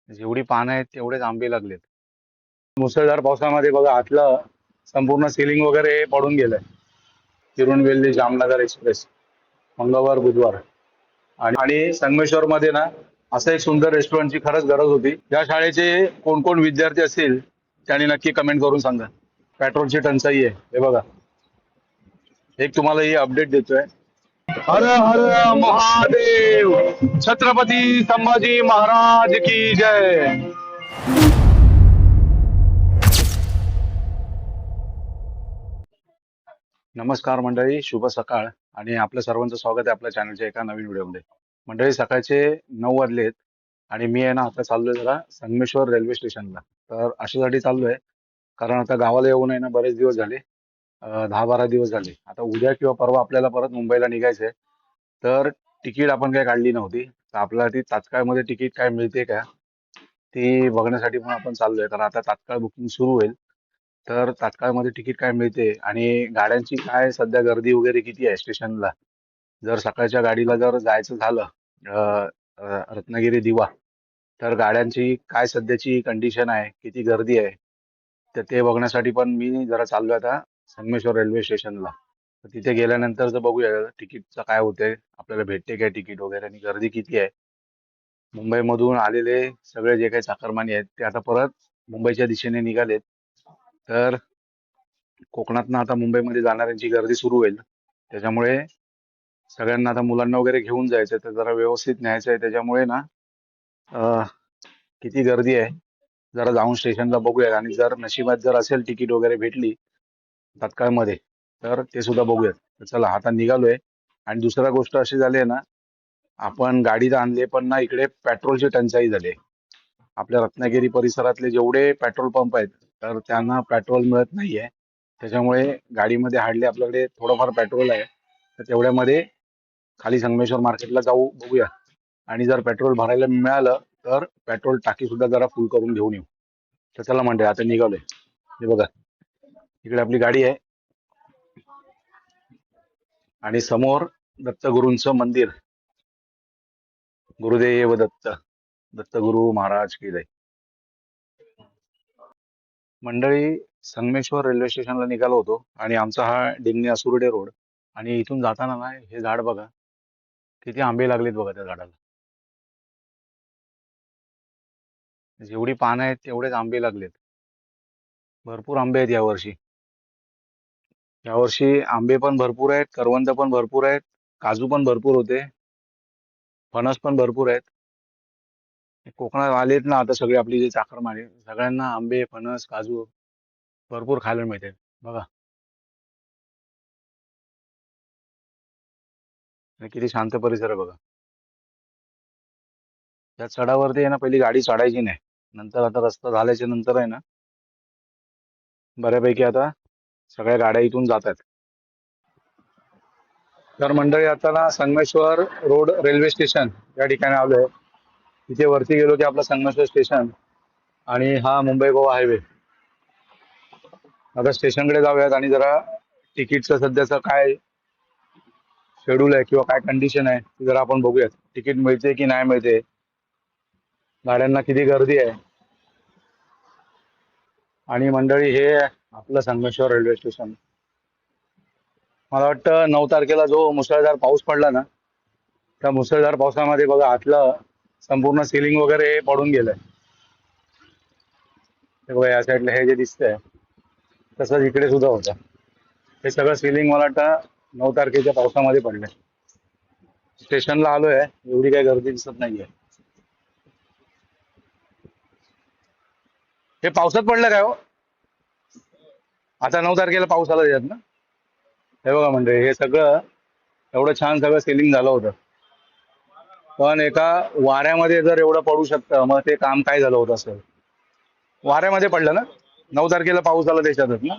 जेवढी पानं आहेत तेवढेच आंबे लागलेत. मुसळधार पावसामध्ये बघा आतलं संपूर्ण सिलिंग वगैरे पडून गेलंय. तिरुनवेल्ली जामनगर एक्सप्रेस मंगळवार बुधवार आणि संगमेश्वर मध्ये ना असं एक सुंदर रेस्टॉरंटची खरंच गरज होती. या शाळेचे कोण कोण विद्यार्थी असतील त्यांनी नक्की कमेंट करून सांगा. पेट्रोलची टंचाई आहे हे बघा. एक तुम्हाला ही अपडेट देतोय. हर हर महादेव. छत्रपती संभाजी महाराज की जय. नमस्कार मंडळी, शुभ सकाळ आणि आपलं सर्वांचं स्वागत आहे आपल्या चॅनलच्या एका नवीन व्हिडिओमध्ये. मंडळी, सकाळचे 9 वाजलेत आणि मी आहे ना आता चाललोय जरा संगमेश्वर रेल्वे स्टेशनला. तर अशासाठी चाललोय कारण आता गावाला येऊन आहे ना बरेच दिवस झाले, 10-12 दिवस झाले. आता उद्या किंवा परवा आपल्याला परत मुंबईला निघायचंय. तर तिकीट आपण काही काढली नव्हती, तर आपल्याला ती तात्काळमध्ये तिकीट काय मिळते का ती बघण्यासाठी पण आपण चाललोय. कारण आता तात्काळ बुकिंग सुरू होईल. तर तात्काळमध्ये तिकीट काय मिळते आणि गाड्यांची काय सध्या गर्दी वगैरे किती आहे स्टेशनला. जर सकाळच्या गाडीला जर जायचं झालं अ, रत्नागिरी दिवा, तर गाड्यांची काय सध्याची कंडिशन आहे, किती गर्दी आहे, तर ते बघण्यासाठी पण मी जरा चाललोय आता संगमेश्वर रेल्वे स्टेशनला. तर तिथे गेल्यानंतर जर बघूया तिकीटचं काय होतंय, आपल्याला भेटते काय तिकीट वगैरे आणि गर्दी किती आहे. मुंबईमधून आलेले सगळे जे काही चाकरमानी आहेत ते आता परत मुंबईच्या दिशेने निघालेत. तर कोकणातनं आता मुंबईमध्ये जाणाऱ्यांची गर्दी सुरू होईल. त्याच्यामुळे सगळ्यांना आता मुलांना वगैरे घेऊन जायचं तर जरा व्यवस्थित न्यायचं आहे. त्याच्यामुळे ना अं, किती गर्दी आहे जरा जाऊन स्टेशनला बघूया आणि जर नशिबात जर असेल तिकीट वगैरे भेटली तत्काळमध्ये तर ते सुद्धा बघूयात. तर चला आता निघालोय. आणि दुसरा गोष्ट अशी झाली आहे ना, आपण गाडी तर आणली पण ना इकडे पेट्रोलची टंचाई झाली आहे. आपल्या रत्नागिरी परिसरातले जेवढे पेट्रोल पंप आहेत तर त्यांना पेट्रोल मिळत नाहीये. त्याच्यामुळे गाडीमध्ये हार्डली आपल्याकडे थोडंफार पेट्रोल आहे. तर तेवढ्यामध्ये खाली संगमेश्वर मार्केटला जाऊ बघूया. आणि जर पेट्रोल भरायला मिळालं तर पेट्रोल टाकी सुद्धा जरा फुल करून घेऊन येऊ. तर चला म्हणते आता निघालोय. हे बघा, इकडे आपली गाडी आहे आणि समोर दत्तगुरूंचं मंदिर. गुरुदेव दत्त. दत्तगुरु महाराज की जय. मंडळी, संगमेश्वर रेल्वे स्टेशनला निघालो होतो आणि आमचा हा डिंगणे असुर्डे रोड. आणि इथून जाताना ना हे झाड बघा, किती आंबे लागलेत बघा त्या झाडाला. जेवढी पानं आहेत तेवढेच आंबे लागलेत. भरपूर आंबे आहेत यावर्षी. यावर्षी आंबे पण भरपूर आहेत, करवंद पण भरपूर आहेत, काजू पण भरपूर होते, फणस पण भरपूर आहेत. कोकणात आलेत ना आता सगळे आपली जे चाकरमाने सगळ्यांना आंबे फणस काजू भरपूर खायला मिळते बघा. आणि किती शांत परिसर आहे बघा. त्या चढावरती आहे ना पहिली गाडी चढायची नाही. नंतर आता रस्ता झाल्याच्या नंतर आहे ना बऱ्यापैकी आता सगळ्या गाड्या इथून जात आहेत. तर मंडळी आता ना संगमेश्वर रोड रेल्वे स्टेशन या ठिकाणी आलोय. तिथे वरती गेलो की आपलं संगमेश्वर स्टेशन आणि हा मुंबई गोवा हायवे. आता स्टेशनकडे जाऊयात आणि जरा तिकीटचं सध्याचं काय शेड्यूल आहे किंवा काय कंडिशन आहे ते जरा आपण बघूयात. तिकीट मिळते की नाही मिळते, गाड्यांना किती गर्दी आहे. आणि मंडळी हे आपलं संगमेश्वर रेल्वे स्टेशन. मला वाटतं 9 तारखेला जो मुसळधार पाऊस पडला ना, त्या मुसळधार पावसामध्ये बघा आतलं संपूर्ण सिलिंग वगैरे पडून गेलंय. हे बघा या साईडला हे जे दिसतंय तसंच इकडे सुद्धा होतं. हे सगळं सिलिंग मला वाटतं 9 तारखेच्या पावसामध्ये पडलंय. स्टेशनला आलोय, एवढी काही गर्दी दिसत नाहीये. हे पावसात पडलं काय हो? आता 9 तारखेला पाऊस आला त्याच्यात ना. हे बघा म्हणजे हे सगळं एवढं छान सगळं सेलिंग झालं होतं. पण एका वाऱ्यामध्ये जर एवढं पडू शकतं मग ते काम काय झालं होतं असेल. वाऱ्यामध्ये पडलं ना, 9 तारखेला पाऊस आला त्याच्यातच ना.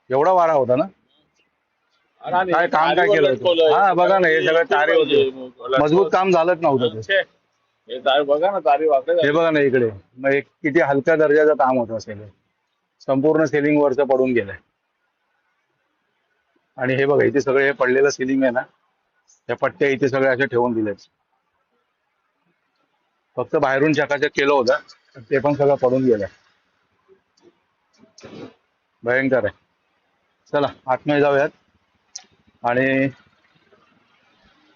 एवढा वारा होता ना, काय काम काय केलं होतं. हा बघा ना, हे सगळं तारे होते, मजबूत काम झालंच नव्हतं ते. बघा ना तारी वाकड हे बघा ना इकडे, मग एक किती हलक्या दर्जाचं काम होतं असेल हे. संपूर्ण सिलिंग वरचं पडून गेलंय. आणि हे बघा इथे सगळे हे पडलेलं सिलिंग आहे ना, त्या पट्ट्या इथे सगळ्या अशा ठेवून दिल्यात. फक्त बाहेरून चकाचक केलं होतं तर ते पण सगळं पडून गेलं. भयंकर आहे. चला आतमध्ये जाऊयात आणि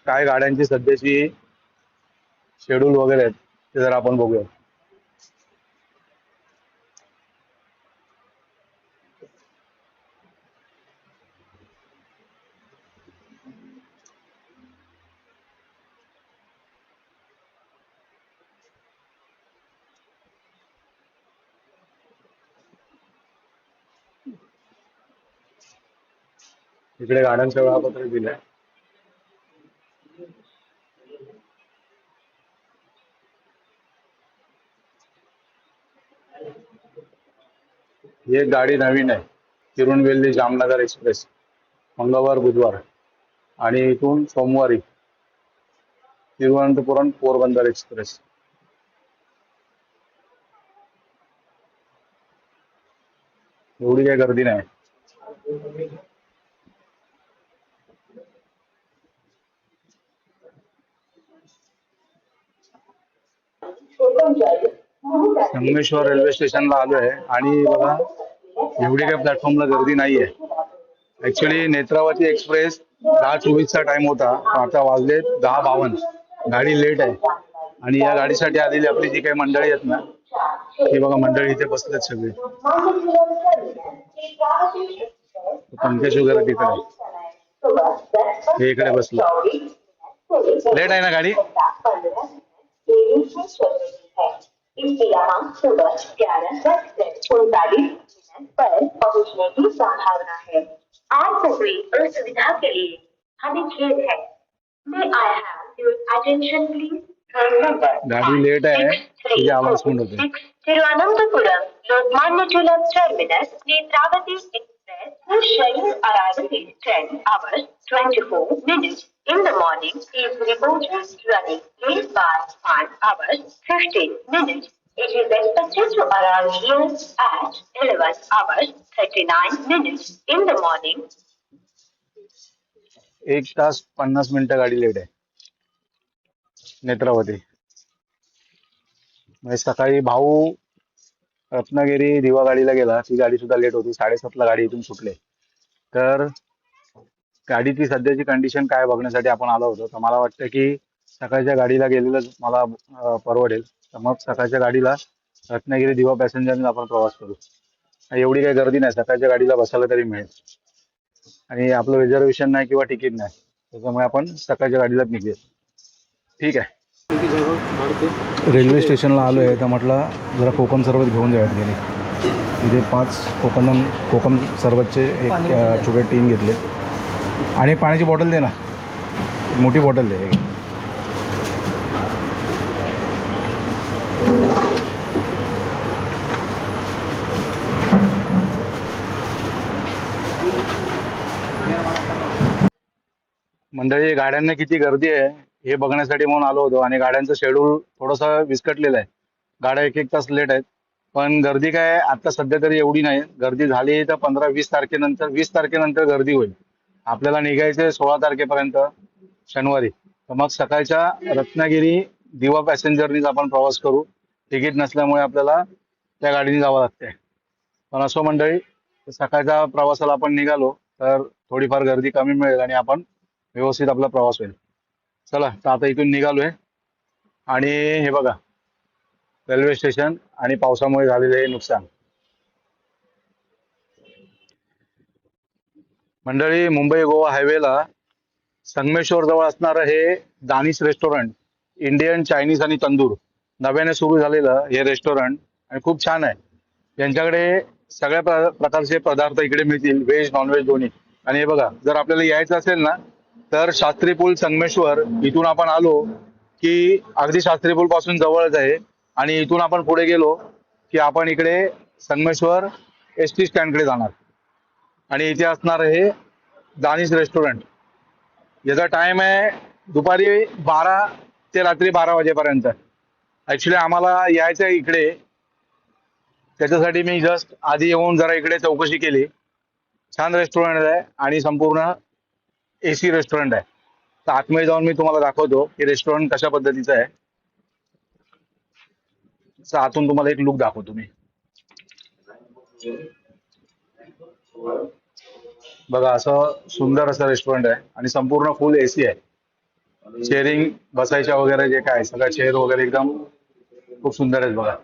काय गाड्यांची सध्याची शेड्यूल वगैरे आहेत ते जरा आपण बघूया. इकडे गाड्यांचं वेळापत्रक दिलंय. ही एक गाडी नवीन आहे, तिरुनवेल्ली जामनगर एक्सप्रेस, मंगळवार बुधवार, आणि इथून सोमवारी तिरुवनंतपुरम पोरबंदर एक्सप्रेस. एवढी काही गर्दी नाही. संगमेश्वर रेल्वे स्टेशनला आलोय आणि बघा एवढी काही प्लॅटफॉर्मला गर्दी नाहीये. ऍक्च्युली नेत्रावती एक्सप्रेस 10:24चा टाइम होता, आता वाजले 10:52. गाडी लेट आहे आणि या गाडीसाठी आलेली आपली जी काही मंडळी आहेत ना, ती बघा मंडळी इथे बसलेत सगळी. पंकज वगैरे तिकडे आहे. हे इकडे बसलं. लेट आहे ना गाडी. इससे यहाँ सुबह 11:39 पर पहुँचने की संभावना है। आपको हुई असुविधा के लिए हमें खेद है। May I have your attention please? गाड़ी लेट है, ये आवाज सुन रहे थे। Thiruvananthapuram Lokmanya Tilak terminus Netravati express will schedule arrival is 10 hours 24 minutes in the morning is reported running late by 5 hours 15 minutes. It is expected to arrive here at 11 hours 39 minutes in the morning. 1 तास 50 मिनिटं गाडी late आहे नेत्रावती. म्हणजे सकाळी भाऊ रत्नागिरी दिवा गाडीला गेला, ती गाडी सुद्धा लेट होती. 7:30ला गाडी इथून सुटले. तर गाडीची सध्याची कंडिशन काय बघण्यासाठी आपण आलो होतो. तर मला वाटतं की सकाळच्या गाडीला गेलेलं मला परवडेल. तर मग सकाळच्या गाडीला रत्नागिरी दिवा पॅसेंजरने आपण प्रवास करू. एवढी काही गर्दी नाही, सकाळच्या गाडीला बसायला तरी मिळेल आणि आपलं रिझर्वेशन नाही किंवा तिकीट नाही, त्याच्यामुळे आपण सकाळच्या गाडीलाच निघूया. ठीक आहे. रेल्वे स्टेशनला आलो आहे तर म्हटलं जरा कोकम सरबत घेऊन जाऊयात. गेले इथे 5 कोकम सरबतचे एक छोटे टीन घेतले आणि पाण्याची बॉटल दे ना, मोठी बॉटल दे. मंडळी गाड्यांना किती गर्दी आहे हे बघण्यासाठी म्हणून आलो होतो आणि गाड्यांचं शेड्यूल थोडंसं विस्कटलेलं आहे. गाड्या 1-1 तास लेट आहेत, पण गर्दी काय आता सध्या तरी एवढी नाही. गर्दी झाली तर 15-20 तारखेनंतर, 20 तारखेनंतर गर्दी होईल. आपल्याला निघायचं 16 तारखेपर्यंत शनिवारी. तर मग सकाळच्या रत्नागिरी दिवा पॅसेंजरनीच आपण प्रवास करू. तिकीट नसल्यामुळे आपल्याला त्या गाडीने जावं लागतंय. पण असो मंडळी, सकाळच्या प्रवासाला आपण निघालो तर थोडीफार गर्दी कमी मिळेल आणि आपण व्यवस्थित आपला प्रवास होईल. चला तर आता इथून निघालोय आणि हे बघा रेल्वे स्टेशन आणि पावसामुळे झालेले नुकसान. मंडळी मुंबई गोवा हायवेला संगमेश्वर जवळ असणारं हे दानिश रेस्टॉरंट, इंडियन चायनीज आणि तंदूर नव्याने सुरू झालेलं हे रेस्टॉरंट आणि खूप छान आहे. यांच्याकडे सगळ्या प्रकारचे पदार्थ इकडे मिळतील, व्हेज नॉनव्हेज दोन्ही. आणि हे बघा जर आपल्याला यायचं असेल ना तर शास्त्री पूल संगमेश्वर इथून आपण आलो की अगदी शास्त्री पूल पासून जवळच आहे आणि इथून आपण पुढे गेलो की आपण इकडे संगमेश्वर ST स्टँडकडे जाणार आणि इथे असणार हे दानिश रेस्टॉरंट. याचा टाइम आहे दुपारी 12 ते रात्री 12 वाजेपर्यंत. ऍक्च्युली आम्हाला यायचं आहे इकडे, त्याच्यासाठी मी जस्ट आधी येऊन जरा इकडे चौकशी केली. छान रेस्टॉरंट आहे आणि संपूर्ण AC रेस्टॉरंट आहे. तर आतमध्ये जाऊन मी तुम्हाला दाखवतो की रेस्टॉरंट कशा पद्धतीचं आहे. आतून तुम्हाला एक लुक दाखवतो मी. बघा असं सुंदर असं रेस्टॉरंट आहे आणि संपूर्ण फुल एसी आहे. चेअरिंग बसायच्या वगैरे जे काय सगळ्या चेअर वगैरे एकदम खूप सुंदर आहेत बघा.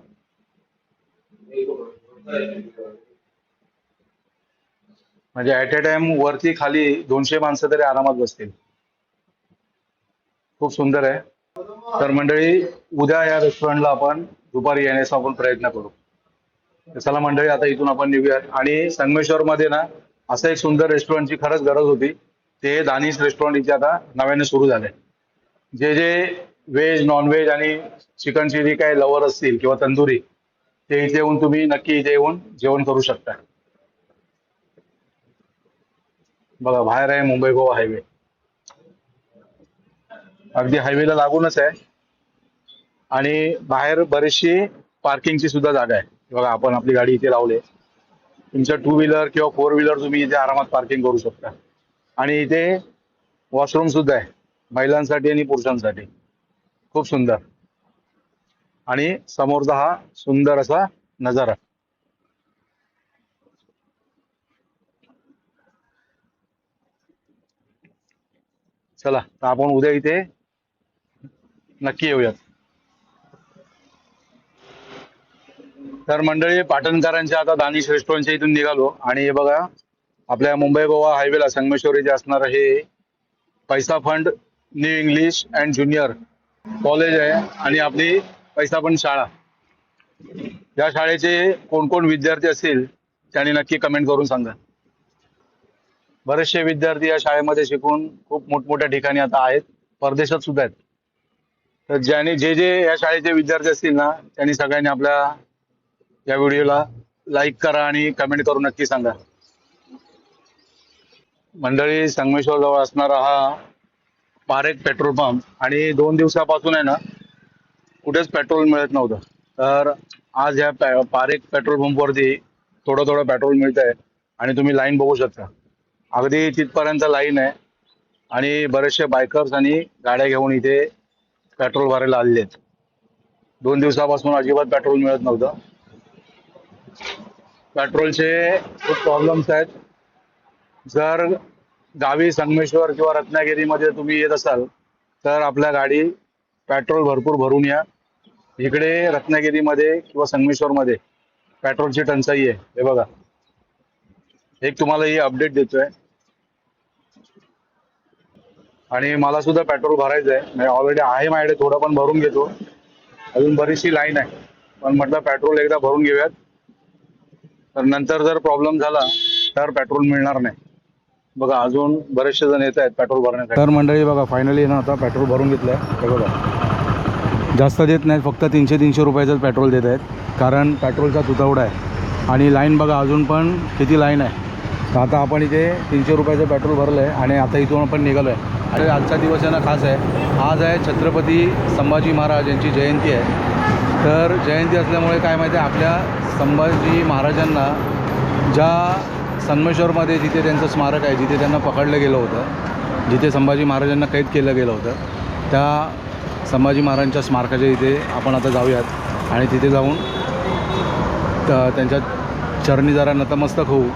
म्हणजे ऍट अ टाइम वरती खाली 200 माणसं तरी आरामात बसतील. खूप सुंदर आहे. तर मंडळी उद्या या रेस्टॉरंटला आपण दुपारी येण्याचा आपण प्रयत्न करू. तर चला मंडळी आता इथून आपण निघूयात. आणि संगमेश्वर मध्ये ना असं एक सुंदर रेस्टॉरंटची खरंच गरज होती. ते दानिश रेस्टॉरंट इथे आता नव्याने सुरू झाले. जे जे व्हेज नॉनव्हेज आणि चिकनची जी काही लवर असतील किंवा तंदुरी ते इथे येऊन तुम्ही नक्की इथे येऊन जेवण करू शकता. बघा बाहेर आहे मुंबई गोवा हायवे. अगदी हायवेला लागूनच आहे. आणि बाहेर बरीचशी पार्किंगची सुद्धा जागा आहे. बघा आपण आपली गाडी इथे लावली. तुमच्या 2 व्हीलर किंवा 4 व्हीलर तुम्ही इथे आरामात पार्किंग करू शकता. आणि इथे वॉशरूम सुद्धा आहे महिलांसाठी आणि पुरुषांसाठी. खूप सुंदर. आणि समोरचा हा सुंदर असा नजारा. चला तर आपण उद्या इथे नक्की येऊयात. तर मंडळी पाटणकरांच्या आता दानिश रेस्टॉरंटच्या इथून निघालो आणि हे बघा आपल्या मुंबई गोवा हायवेला संगमेश्वर इथे असणार हे पैसा fund new English and junior college आहे. आणि आपली पैसा फंड शाळा. या शाळेचे कोण कोण विद्यार्थी असतील त्यांनी नक्की कमेंट करून सांगा. बरेचसे विद्यार्थी या शाळेमध्ये शिकून खूप मोठमोठ्या ठिकाणी आता आहेत. परदेशात सुद्धा आहेत. तर ज्याने जे जे या शाळेचे विद्यार्थी असतील ना त्यांनी सगळ्यांनी आपल्या या व्हिडिओला लाईक करा आणि कमेंट करून नक्की सांगा. मंडळी संगमेश्वर जवळ असणारा हा पारेख पेट्रोल पंप. आणि 2 दिवसापासून आहे ना कुठेच पेट्रोल मिळत नव्हतं. तर आज या पारेख पेट्रोल पंपवरती थोडं थोडं पेट्रोल मिळत आहे. आणि तुम्ही लाईन बघू शकता. अगदी तिथपर्यंत लाईन आहे. आणि बरेचसे बायकर्स आणि गाड्या घेऊन इथे पेट्रोल भरायला आलेले आहेत. 2 दिवसापासून अजिबात पेट्रोल मिळत नव्हतं. पेट्रोलचे खूप प्रॉब्लेम्स आहेत. जर गावी संगमेश्वर किंवा रत्नागिरीमध्ये तुम्ही येत असाल तर आपल्या गाडी पेट्रोल भरपूर भरून या. इकडे रत्नागिरीमध्ये किंवा संगमेश्वरमध्ये पेट्रोलची टंचाई आहे. हे बघा एक तुम्हाला ही अपडेट देतोय. आणि मला सुद्धा पेट्रोल भरायचं आहे. म्हणजे ऑलरेडी आहे माझ्याकडे थोडं पण भरून घेतो. अजून बरीचशी लाईन आहे पण म्हटलं पेट्रोल एकदा भरून घेऊयात. तर नंतर जर प्रॉब्लेम झाला तर पेट्रोल मिळणार नाही. बघा अजून बरेचसे जण येत आहेत पेट्रोल भरण्यासाठी. तर मंडळी बघा फायनली ना आता पेट्रोल भरून घेतलंय. हे बघा जास्त देत नाहीत फक्त 300 रुपयाचं पेट्रोल देत आहेत. कारण पेट्रोलचा तुटवडा आहे. आणि लाईन बघा अजून पण किती लाईन आहे. तर आता आपण इथे 300 रुपयाचं पेट्रोल भरलं आहे आणि आता इथून आपण निघालो आहे. आणि आजचा दिवस आहे ना खास आहे. आज आहे छत्रपती संभाजी महाराज यांची जयंती आहे. तर जयंती असल्यामुळे काय माहिती आहे आपल्या संभाजी महाराजांना ज्या संगमेश्वरमध्ये जिथे त्यांचं स्मारक आहे जिथे त्यांना पकडलं गेलं होतं जिथे संभाजी महाराजांना कैद केलं गेलं होतं त्या संभाजी महाराजांच्या स्मारकाच्या इथे आपण आता जाऊयात. आणि तिथे जाऊन त्यांच्या चरणी जरा नतमस्तक होऊ.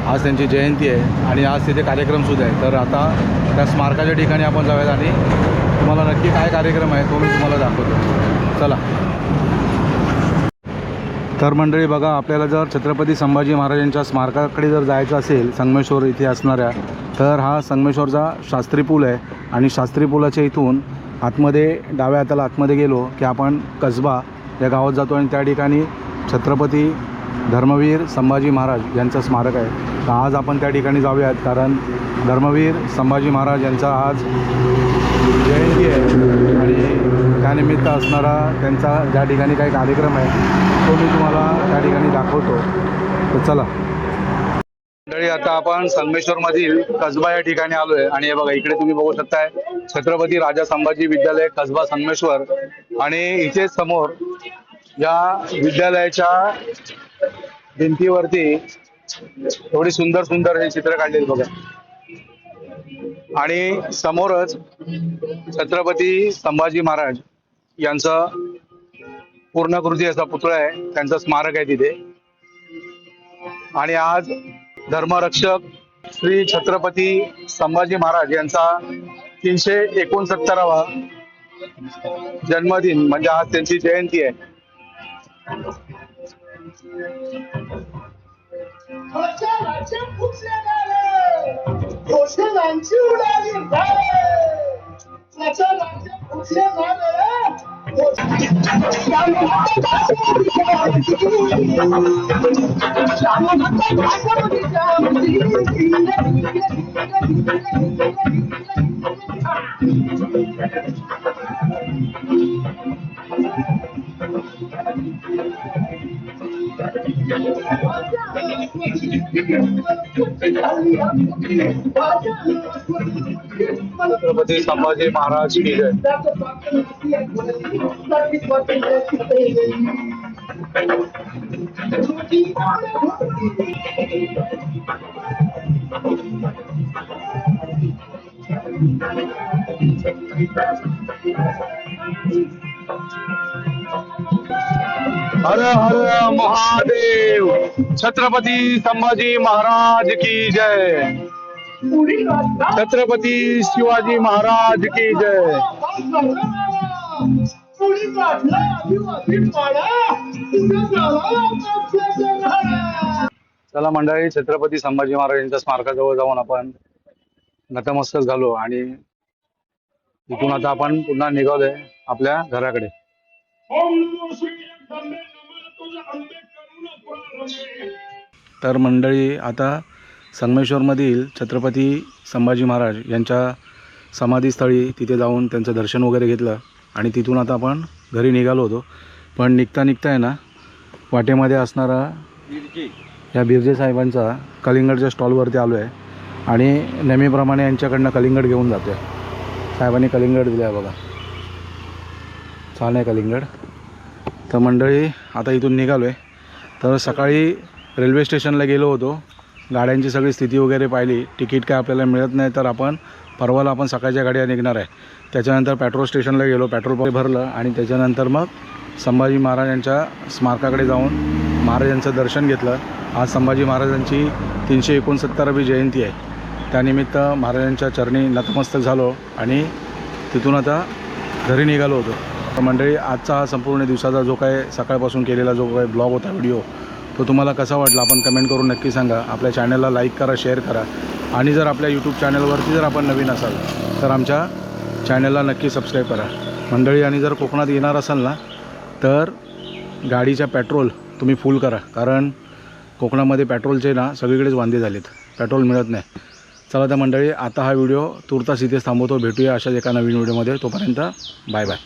आज त्यांची जयंती आहे आणि आज तिथे कार्यक्रमसुद्धा आहे. तर आता त्या स्मारकाच्या ठिकाणी आपण जाऊयात आणि तुम्हाला नक्की काय कार्यक्रम आहे तो मी तुम्हाला दाखवतो. चला. तर मंडळी बघा आपल्याला जर छत्रपती संभाजी महाराजांच्या स्मारकाकडे जर जायचं असेल संगमेश्वर इथे असणाऱ्या तर हा संगमेश्वरचा शास्त्री पूल आहे. आणि शास्त्री पुलाच्या इथून आतमध्ये डाव्या हाताला आतमध्ये गेलो की आपण कसबा या गावात जातो. आणि त्या ठिकाणी छत्रपती धर्मवीर संभाजी महाराज यांचं स्मारक आहे. तर आज आपण त्या ठिकाणी जाऊयात कारण धर्मवीर संभाजी महाराज यांचा आज जयंती आहे. आणि त्यानिमित्त असणारा त्यांचा ज्या ठिकाणी काही कार्यक्रम आहे तो मी तुम्हाला त्या ठिकाणी दाखवतो. तर चला मंडळी आता आपण संगमेश्वरमधील कसबा या ठिकाणी आलो आहे. आणि हे बघा इकडे तुम्ही बघू शकताय छत्रपती राजा संभाजी विद्यालय कसबा संगमेश्वर. आणि इथे समोर या विद्यालयाच्या भिंतीवरती थोडी सुंदर सुंदर हे चित्र काढलेली बघा. आणि समोरच छत्रपती संभाजी महाराज यांचं पूर्णाकृती असा पुतळा आहे, त्यांचं स्मारक आहे तिथे. आणि आज धर्मरक्षक श्री छत्रपती संभाजी महाराज यांचा 369वा जन्मदिन म्हणजे आज त्यांची जयंती आहे. छत्रपती संभाजी महाराज की जय. हर हर महादेव. छत्रपती संभाजी महाराज की जय. छत्रपती शिवाजी महाराज की जय. चला मंडळी, छत्रपती संभाजी महाराज यांच्या स्मारकाजवळ जाऊन आपण नतमस्तक झालो आणि इथून आता आपण पुन्हा निघालोय आपल्या घराकडे. तर मंडळी, आता संगमेश्वरमधील छत्रपती संभाजी महाराज यांच्या समाधीस्थळी तिथे जाऊन त्यांचं दर्शन वगैरे घेतलं आणि तिथून आता आपण घरी निघालो होतो. पण निघता आहे ना, वाटेमध्ये असणारा या बिरजे साहेबांचा कलिंगडच्या स्टॉलवरती आलो आहे आणि नेहमीप्रमाणे यांच्याकडनं कलिंगड घेऊन जातो आहे. साहेबांनी कलिंगड दिलं आहे बघा, छान आहे कलिंगड. तर मंडळी, आता इथून निघालो आहे. तर सकाळी रेल्वे स्टेशनला गेलो होतो, गाड्यांची सगळी स्थिती वगैरे पाहिली. तिकीट काय आपल्याला मिळत नाही, तर आपण परवाला आपण सकाळच्या गाड्या निघणार आहे. त्याच्यानंतर पेट्रोल स्टेशनला गेलो, पेट्रोल भरलं आणि त्याच्यानंतर मग संभाजी महाराजांच्या स्मारकाकडे जाऊन महाराजांचं दर्शन घेतलं. आज संभाजी महाराजांची 369वी जयंती आहे, त्यानिमित्त महाराजांच्या चरणी नतमस्तक झालो आणि तिथून आता घरी निघालो होतो. तर मंडळी, आजचा हा संपूर्ण दिवसाचा जो काय सकाळपासून केलेला जो काय ब्लॉग होता, व्हिडिओ, तो तुम्हाला कसा वाटला आपण कमेंट करून नक्की सांगा. आपल्या चॅनलला लाईक करा, शेअर करा आणि जर आपल्या यूट्यूब चॅनलवरती जर आपण नवीन असाल तर आमच्या चॅनलला नक्की सबस्क्राईब करा मंडळी. आणि जर कोकणात येणार असाल ना, तर गाडीच्या पेट्रोल तुम्ही फुल करा, कारण कोकणामध्ये पेट्रोलचे ना सगळीकडेच वांदे झालेत, पेट्रोल मिळत नाही. चला तर मंडळी, आता हा व्हिडिओ तुर्तास इथेच थांबवतो. भेटूया अशाच एका नवीन व्हिडिओमध्ये. तोपर्यंत बाय बाय.